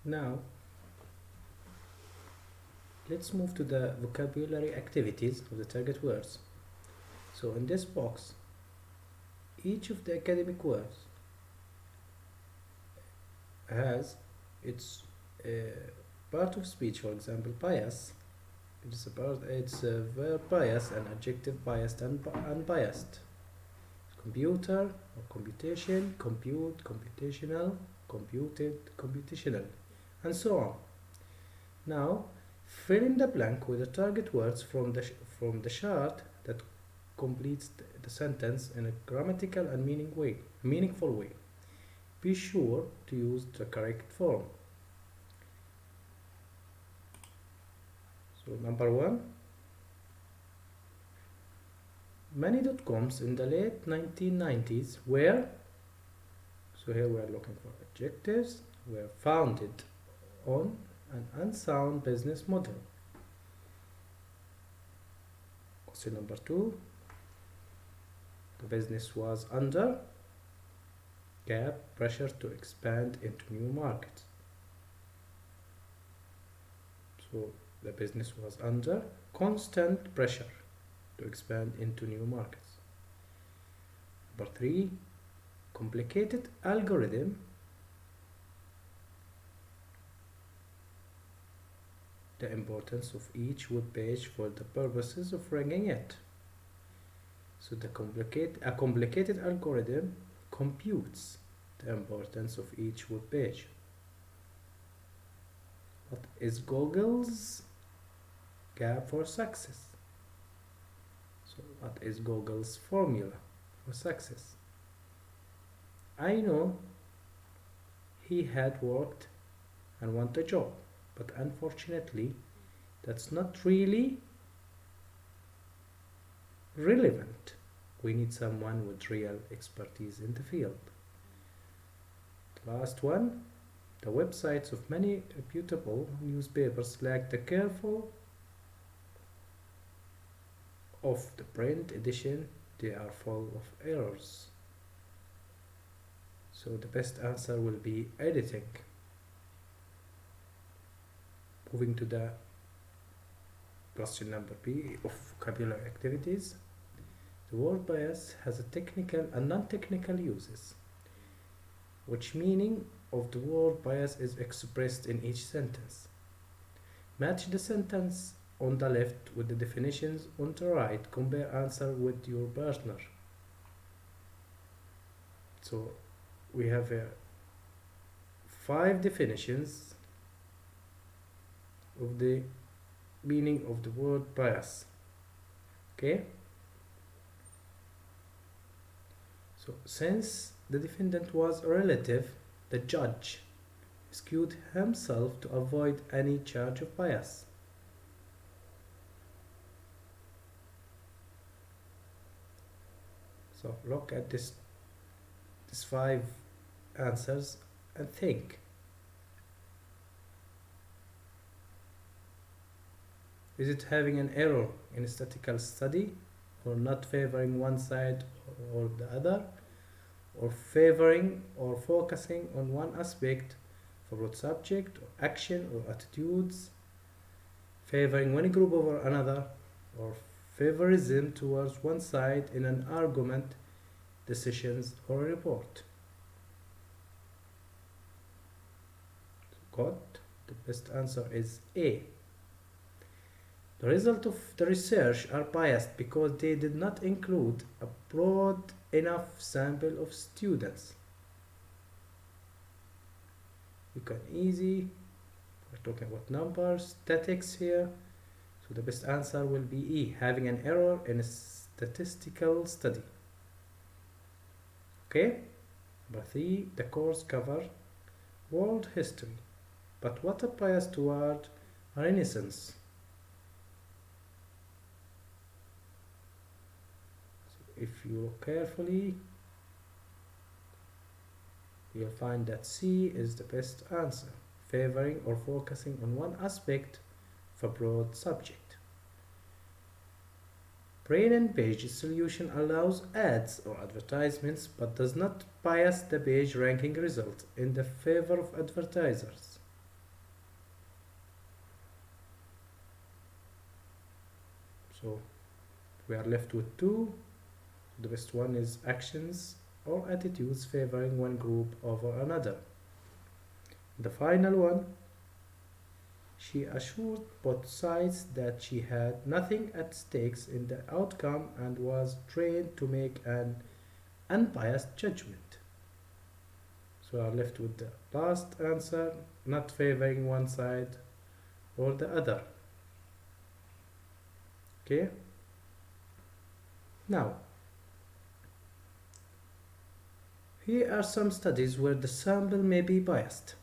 Now, let's move to the vocabulary activities of the target words. So in this box, each of the academic words has its part of speech. For example, bias. It's a verb bias, an adjective biased and unbiased. Computer or computation, compute, computational, computed, computational, and so on. Now, fill in the blank with the target words from the chart that completes the sentence in a grammatical and meaningful way. Be sure to use the correct form. So number 1, many dot-coms in the late 1990s were, so here we are looking for adjectives, were founded on an unsound business model. Question number 2, the business was under pressure to expand into new markets. So the business was under constant pressure to expand into new markets. Number 3, complicated algorithm the importance of each web page for the purposes of ranking it. So a complicated algorithm computes the importance of each web page. What is Google's gap for success? So what is Google's formula for success? I know he had worked and want a job, but unfortunately that's not really relevant. We need someone with real expertise in the field. The last one, the websites of many reputable newspapers lack the careful of the print edition. They are full of errors. So the best answer will be editing. Moving to the question number B of vocabulary activities. The word bias has a technical and non-technical uses. Which meaning of the word bias is expressed in each sentence? Match the sentence on the left with the definitions on the right. Compare answer with your partner. So we have 5 definitions of the meaning of the word bias. Okay? So since the defendant was a relative, the judge excused himself to avoid any charge of bias. So look at these 5 answers and think. Is it having an error in statistical study, or not favoring one side or the other, or favoring or focusing on one aspect for broad subject or action or attitudes, favoring one group over another, or favorism towards one side in an argument, decisions, or a report? Good. The best answer is A. The results of the research are biased because they did not include a broad enough sample of students. You can we're talking about numbers, statistics here. So the best answer will be E, having an error in a statistical study. Okay? Number 3, the course cover world history, but what a bias toward Renaissance. If you look carefully, you'll find that C is the best answer, favoring or focusing on one aspect of a broad subject. Brain and page solution allows ads or advertisements but does not bias the page ranking result in the favor of advertisers. So we are left with two. The best one is actions or attitudes favoring one group over another. The final one, she assured both sides that she had nothing at stake in the outcome and was trained to make an unbiased judgment. So we are left with the last answer, not favoring one side or the other. Okay? Now, here are some studies where the sample may be biased.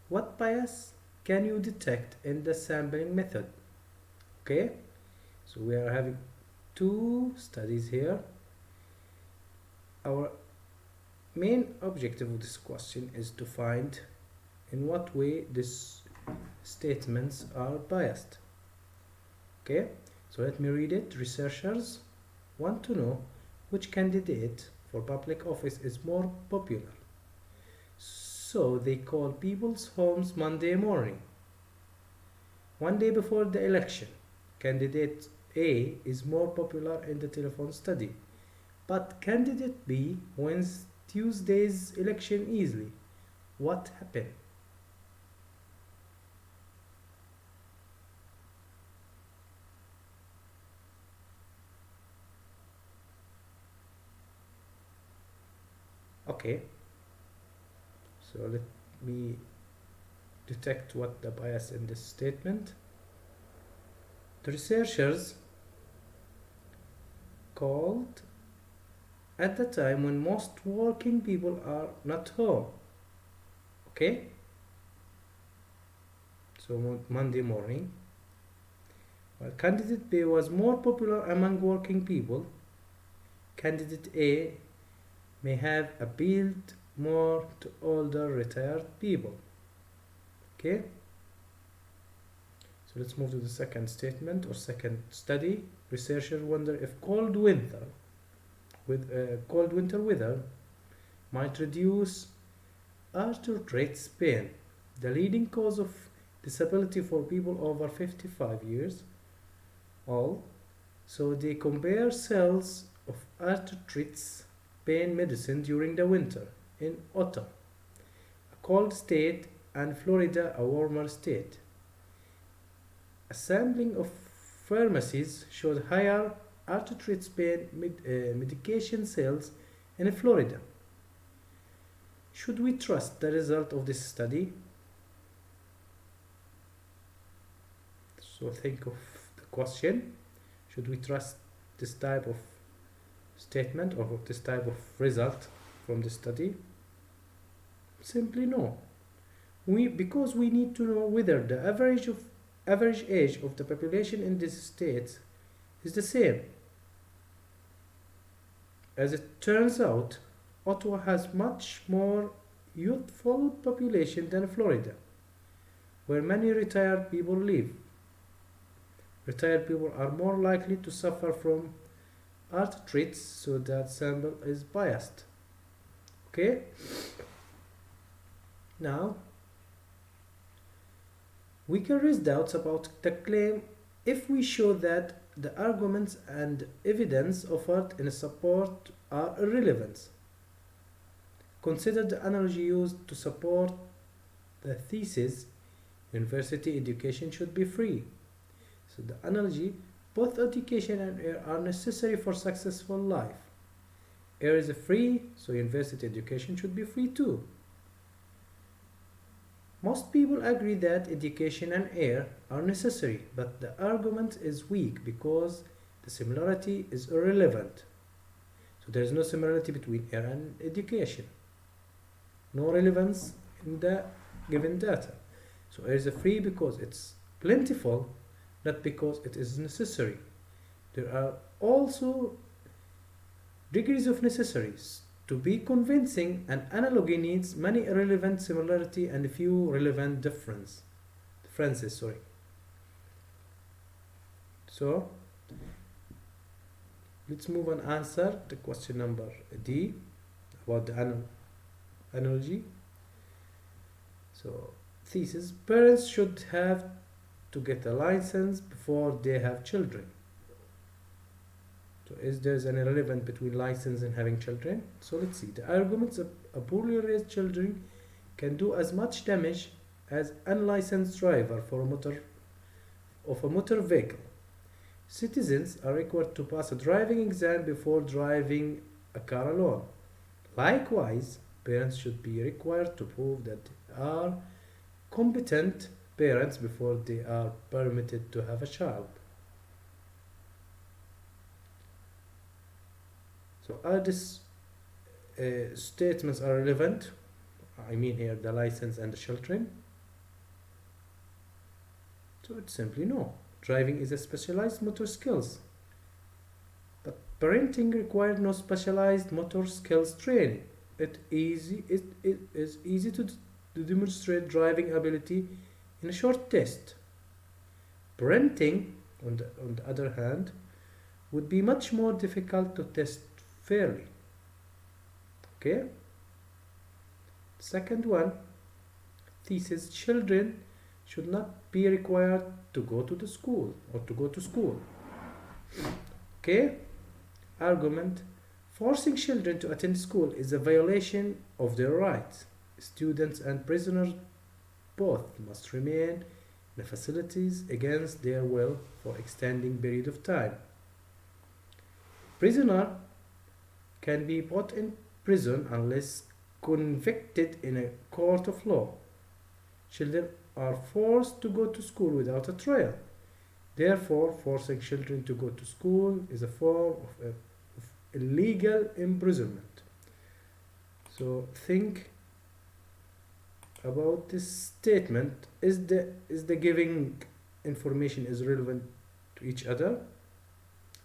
What bias can you detect in the sampling method? Okay, so we are having two studies here. Our main objective of this question is to find in what way these statements are biased. Okay, so let me read it. Researchers want to know which candidate for public office is more popular. So they call people's homes Monday morning. One day before the election, candidate A is more popular in the telephone study, but candidate B wins Tuesday's election easily. What happened? Okay, so let me detect what the bias in this statement. The researchers called at the time when most working people are not home. Okay, so Monday morning. While candidate B was more popular among working people, candidate A may have appealed more to older retired people. Okay, so let's move to the second statement or second study. Researchers wonder if cold winter weather might reduce arthritis pain, the leading cause of disability for people over 55 years old. So they compare sales of arthritis pain medicine during the winter in autumn, a cold state, and Florida, a warmer state. A sampling of pharmacies showed higher arthritis pain medication sales in Florida. Should we trust the result of this study? So think of the question. Should we trust this type of statement or this type of result from the study? Simply no. Because we need to know whether the average age of the population in this state is the same. As it turns out, Ottawa has much more youthful population than Florida, where many retired people live. Retired people are more likely to suffer from arthritis, so that sample is biased. Okay? Now, we can raise doubts about the claim if we show that the arguments and evidence offered in support are irrelevant. Consider the analogy used to support the thesis, university education should be free. So the analogy, both education and air are necessary for successful life. Air is free, so university education should be free too. Most people agree that education and air are necessary, but the argument is weak because the similarity is irrelevant. So there is no similarity between air and education. No relevance in the given data. So air is free because it's plentiful, not because it is necessary. There are also degrees of necessaries. To be convincing, an analogy needs many irrelevant similarity and few relevant differences. So let's move and answer the question number D about the analogy. So thesis, parents should have to get a license before they have children. So is there any relevance between license and having children? So let's see. The arguments of a poorly raised children can do as much damage as unlicensed driver for a motor vehicle. Citizens are required to pass a driving exam before driving a car alone. Likewise, parents should be required to prove that they are competent parents before they are permitted to have a child. So are these statements are relevant? I mean here the license and the children. So it's simply no. Driving is a specialized motor skills. But parenting requires no specialized motor skills training. It is easy to demonstrate driving ability in a short test. Parenting, on the other hand, would be much more difficult to test fairly. Okay? Second one, thesis: children should not be required to go to the school or to go to school. Okay? Argument: forcing children to attend school is a violation of their rights. Students and prisoners both must remain in the facilities against their will for extended period of time. Prisoner can be put in prison unless convicted in a court of law. Children are forced to go to school without a trial. Therefore, forcing children to go to school is a form of illegal imprisonment. So think about this statement. Is the giving information is relevant to each other?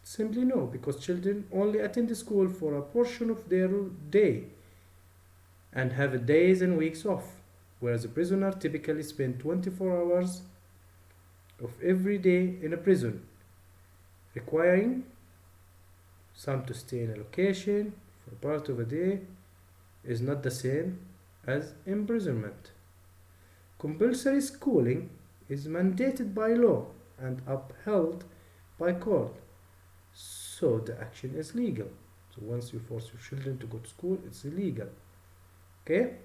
Simply no, because children only attend school for a portion of their day and have days and weeks off, whereas a prisoner typically spends 24 hours of every day in a prison, requiring some to stay in a location for part of a day is not the same as imprisonment. Compulsory schooling is mandated by law and upheld by court, so the action is legal. So once you force your children to go to school, it's illegal. Okay?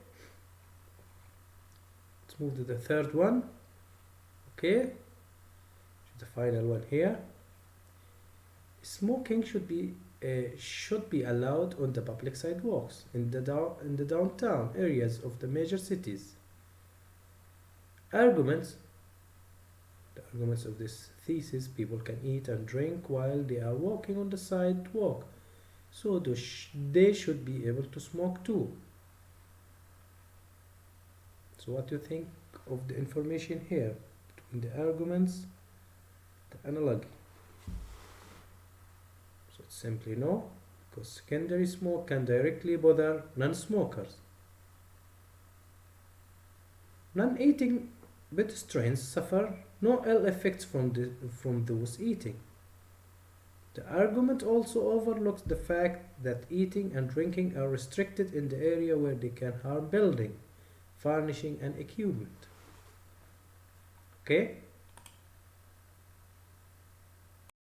Let's move to the third one. Okay? The final one here. Smoking should be allowed on the public sidewalks in the downtown areas of the major cities. Arguments. The arguments of this thesis: people can eat and drink while they are walking on the sidewalk, so they should be able to smoke too. So what do you think of the information here between the arguments, the analogy? So it's simply no, because secondary smoke can directly bother non-smokers. Non-eating pedestrians suffer no ill effects from those eating. The argument also overlooks the fact that eating and drinking are restricted in the area where they can harm building, furnishing and equipment. Okay?